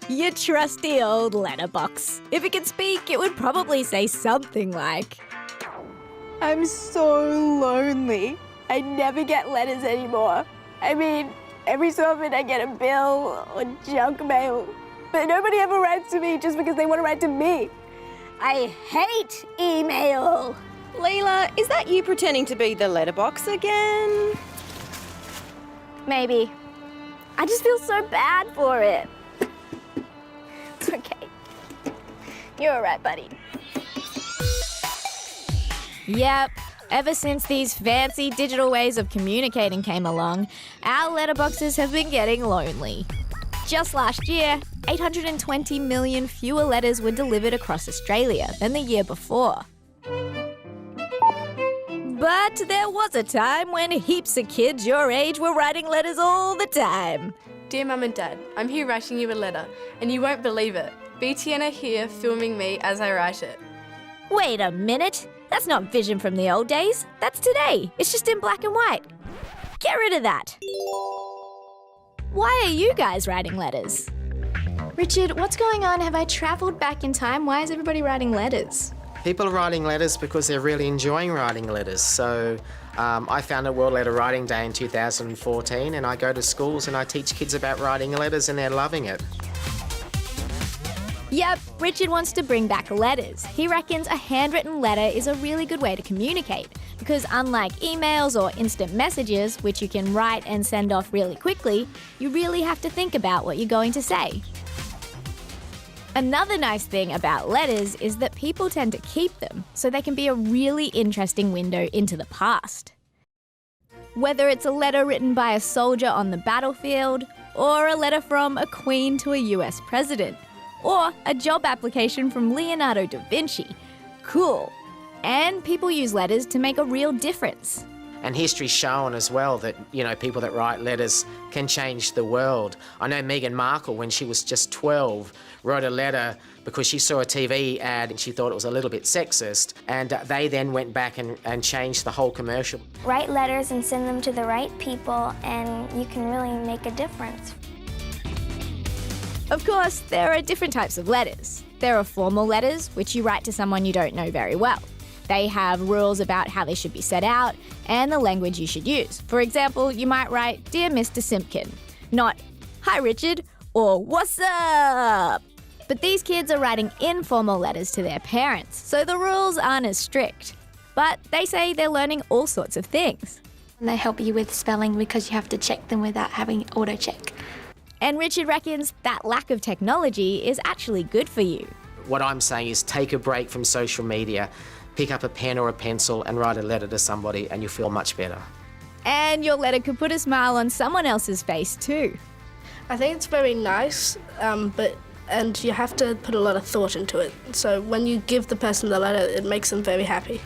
Your trusty old letterbox. If it could speak, it would probably say something like, I'm so lonely. I never get letters anymore. I mean, every so often I get a bill or junk mail, but nobody ever writes to me just because they want to write to me. I hate email. Leela, is that you pretending to be the letterbox again? Maybe. I just feel so bad for it. It's okay. You're all right, buddy. yep. Ever since these fancy digital ways of communicating came along, our letterboxes have been getting lonely. Just last year, 820 million fewer letters were delivered across Australia than the year before. But there was a time when heaps of kids your age were writing letters all the time. Dear Mum and Dad, I'm here writing you a letter, and you won't believe it. BTN are here filming me as I write it. Wait a minute. That's not Vision from the old days. That's today. It's just in black and white. Get rid of that. Why are you guys writing letters? Richard, what's going on? Have I travelled back in time? Why is everybody writing letters? People are writing letters because they're really enjoying writing letters. So I founded World Letter Writing Day in 2014, and I go to schools and I teach kids about writing letters, and they're loving it. Yep, Richard wants to bring back letters. He reckons a handwritten letter is a really good way to communicate because unlike emails or instant messages, which you can write and send off really quickly, you really have to think about what you're going to say. Another nice thing about letters is that people tend to keep them, so they can be a really interesting window into the past. Whether it's a letter written by a soldier on the battlefield, or a letter from a queen to a US president, or a job application from Leonardo da Vinci. Cool. And people use letters to make a real difference. And history's shown as well that, people that write letters can change the world. I know Meghan Markle, when she was just 12, wrote a letter because she saw a TV ad and she thought it was a little bit sexist, and they then went back and changed the whole commercial. Write letters and send them to the right people, and you can really make a difference. Of course, there are different types of letters. There are formal letters, which you write to someone you don't know very well. They have rules about how they should be set out and the language you should use. For example, you might write, Dear Mr. Simpkin, not, Hi Richard, or What's up? But these kids are writing informal letters to their parents, so the rules aren't as strict. But they say they're learning all sorts of things. And they help you with spelling because you have to check them without having auto-check. And Richard reckons that lack of technology is actually good for you. What I'm saying is take a break from social media, pick up a pen or a pencil and write a letter to somebody, and you'll feel much better. And your letter could put a smile on someone else's face too. I think it's very nice, and you have to put a lot of thought into it. So when you give the person the letter, it makes them very happy.